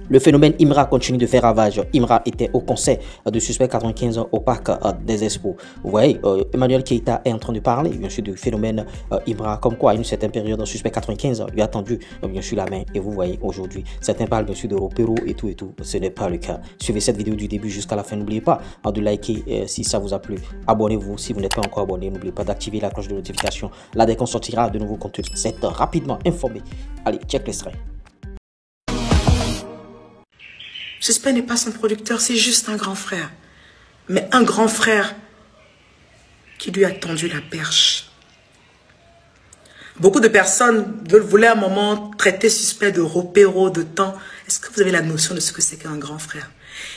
Le phénomène Imra continue de faire ravage. Imra était au concert de Suspect 95 au parc des Expos. Vous voyez, Emmanuel Keita est en train de parler, bien sûr, du phénomène Imra, comme quoi, à une certaine période, Suspect 95 lui a tendu, bien sûr, la main. Et vous voyez, aujourd'hui, certains parlent, bien sûr, de Ropero et tout. Ce n'est pas le cas. Suivez cette vidéo du début jusqu'à la fin. N'oubliez pas de liker si ça vous a plu. Abonnez-vous si vous n'êtes pas encore abonné. N'oubliez pas d'activer la cloche de notification. Là, dès qu'on sortira de nouveaux contenus, vous êtes rapidement informé. Allez, check l'extrait. Suspect n'est pas son producteur, c'est juste un grand frère. Mais un grand frère qui lui a tendu la perche. Beaucoup de personnes voulaient à un moment traiter Suspect de Ropero, de temps. Est-ce que vous avez la notion de ce que c'est qu'un grand frère?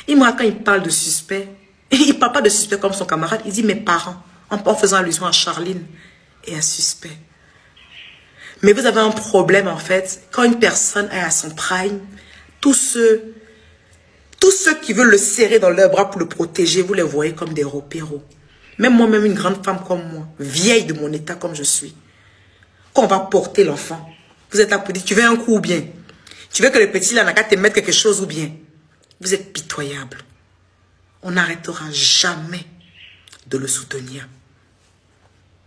Quand il parle de Suspect, il ne parle pas de Suspect comme son camarade, il dit mes parents, en faisant allusion à Charline et à Suspect. Mais vous avez un problème en fait, quand une personne est à son prime, tous ceux qui veulent le serrer dans leurs bras pour le protéger, vous les voyez comme des Ropero. Même moi-même, une grande femme comme moi, vieille de mon état comme je suis, quand on va porter l'enfant, vous êtes là pour dire, tu veux un coup ou bien? Tu veux que le petit là n'a qu'à te mettre quelque chose ou bien? Vous êtes pitoyable. On n'arrêtera jamais de le soutenir.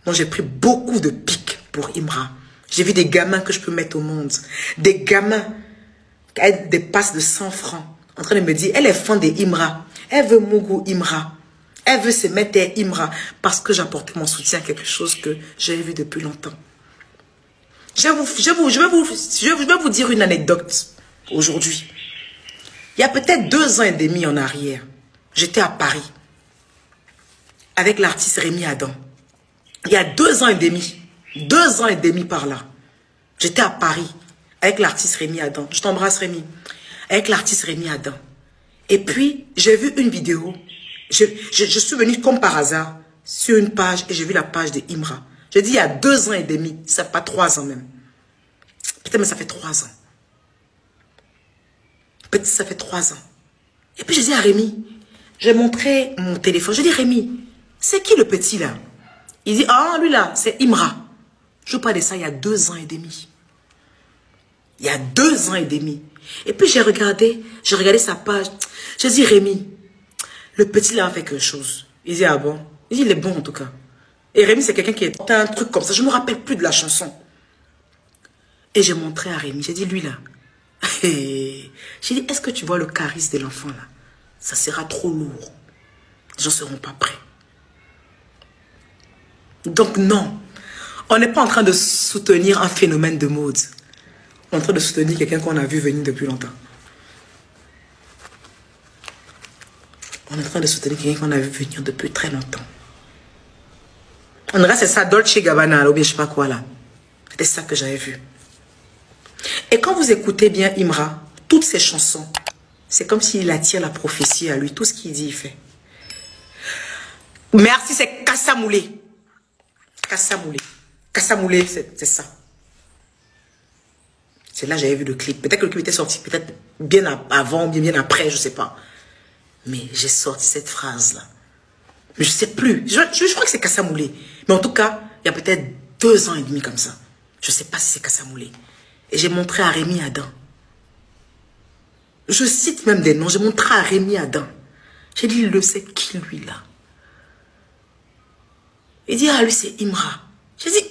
Moi, j'ai pris beaucoup de piques pour Imra. J'ai vu des gamins que je peux mettre au monde. Des gamins avec des passes de 100 francs. En train de me dire, elle est fan de Imra. Elle veut Mougou Imra. Elle veut se mettre à Imra. Parce que j'apportais mon soutien à quelque chose que j'avais vu depuis longtemps. Je vais vous dire une anecdote aujourd'hui. Il y a peut-être 2 ans et demi en arrière, j'étais à Paris avec l'artiste Rémi Adam. Il y a 2 ans et demi. 2 ans et demi par là. J'étais à Paris avec l'artiste Rémi Adam. Je t'embrasse Rémi. Avec l'artiste Rémi Adam. Et puis, j'ai vu une vidéo. Je suis venue comme par hasard sur une page et j'ai vu la page de Imra. J'ai dit il y a 2 ans et demi. Ça fait pas 3 ans même. Peut-être mais ça fait 3 ans. Peut-être ça fait 3 ans. Et puis j'ai dit à Rémi, j'ai montré mon téléphone. J'ai dit Rémi, c'est qui le petit là? Il dit, ah lui là, c'est Imra. Je vous parle de ça il y a 2 ans et demi. Il y a 2 ans et demi. Et puis j'ai regardé sa page. J'ai dit, Rémi, le petit là a fait quelque chose. Il dit, ah bon? Il dit, il est bon en tout cas. Et Rémi, c'est quelqu'un qui est un truc comme ça. Je ne me rappelle plus de la chanson. Et j'ai montré à Rémi. J'ai dit, lui là. J'ai dit, est-ce que tu vois le charisme de l'enfant là? Ça sera trop lourd. Les gens ne seront pas prêts. Donc non. On n'est pas en train de soutenir un phénomène de mode. On est en train de soutenir quelqu'un qu'on a vu venir depuis longtemps. On est en train de soutenir quelqu'un qu'on a vu venir depuis très longtemps. On dirait c'est ça, Dolce Gabbana, ou bien je sais pas quoi là. C'était ça que j'avais vu. Et quand vous écoutez bien Imra, toutes ses chansons, c'est comme s'il attire la prophétie à lui. Tout ce qu'il dit, il fait. Merci, c'est Kassamoulé. Kassamoulé. Kassamoulé, c'est ça. C'est là que j'avais vu le clip. Peut-être que le clip était sorti peut-être bien avant, bien après, je ne sais pas. Mais j'ai sorti cette phrase-là. Mais je ne sais plus. Je crois que c'est Kassamoulé. Mais en tout cas, il y a peut-être 2 ans et demi comme ça. Je ne sais pas si c'est Kassamoulé. Et j'ai montré à Rémi Adam. Je cite même des noms. J'ai montré à Rémi Adam. J'ai dit, le c'est qui lui là? Il dit, ah lui c'est Imra. J'ai dit,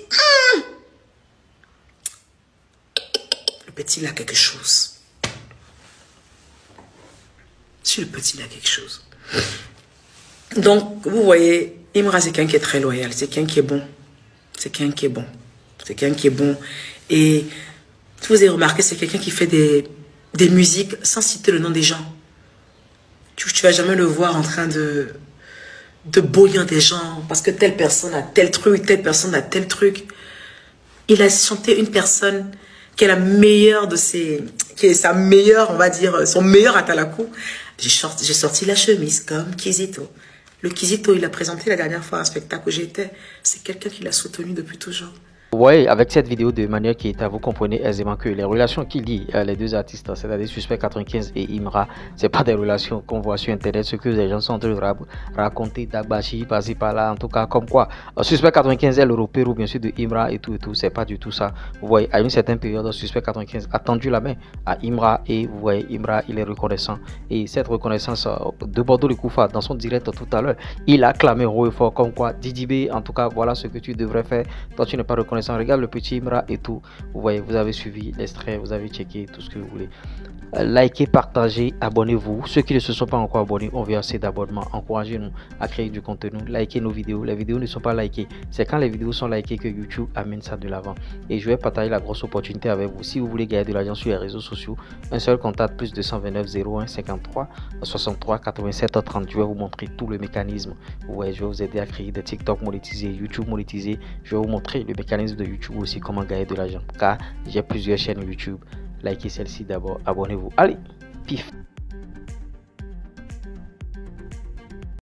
le petit il a quelque chose. Si le petit il a quelque chose. Donc, vous voyez, Imra c'est quelqu'un qui est très loyal. C'est quelqu'un qui est bon. C'est quelqu'un qui est bon. C'est quelqu'un qui est bon. Et vous avez remarqué, c'est quelqu'un qui fait des musiques sans citer le nom des gens. Tu vas jamais le voir en train de bouillir des gens parce que telle personne a tel truc, telle personne a tel truc. Il a chanté une personne qui est la meilleure de ses... qui est sa meilleure, on va dire, son meilleur atalakou. J'ai sorti la chemise comme Kizito. Le Kizito, il a présenté la dernière fois un spectacle où j'étais. C'est quelqu'un qui l'a soutenu depuis toujours. Ouais, avec cette vidéo de Emmanuel Keita, vous comprenez aisément que les relations qui lient les deux artistes, c'est-à-dire Suspect 95 et Imra, c'est pas des relations qu'on voit sur internet, ce que les gens sont en train de raconter d'Agbashi, par-ci par-là, en tout cas, comme quoi Suspect 95 est le repère, bien sûr, de Imra et tout, c'est pas du tout ça. Vous voyez, à une certaine période, Suspect 95 a tendu la main à Imra et vous voyez, Imra, il est reconnaissant. Et cette reconnaissance de Bordeaux le Koufa, dans son direct tout à l'heure, il a clamé haut et fort comme quoi Didibé, en tout cas, voilà ce que tu devrais faire. Toi, tu n'es pas reconnaissant. Regarde le petit Imra et tout. Vous voyez, vous avez suivi l'extrait, vous avez checké tout ce que vous voulez. Likez, partagez, abonnez-vous. Ceux qui ne se sont pas encore abonnés, on veut assez d'abonnements. Encouragez-nous à créer du contenu. Likez nos vidéos. Les vidéos ne sont pas likées. C'est quand les vidéos sont likées que YouTube amène ça de l'avant. Et je vais partager la grosse opportunité avec vous. Si vous voulez gagner de l'argent sur les réseaux sociaux, un seul contact plus 229 01 53 63 87 30. Je vais vous montrer tout le mécanisme. Ouais, je vais vous aider à créer des TikTok monétisés, YouTube monétisés. Je vais vous montrer le mécanisme de YouTube aussi, comment gagner de l'argent. Car j'ai plusieurs chaînes YouTube. Likez celle-ci d'abord, abonnez-vous. Allez, pif.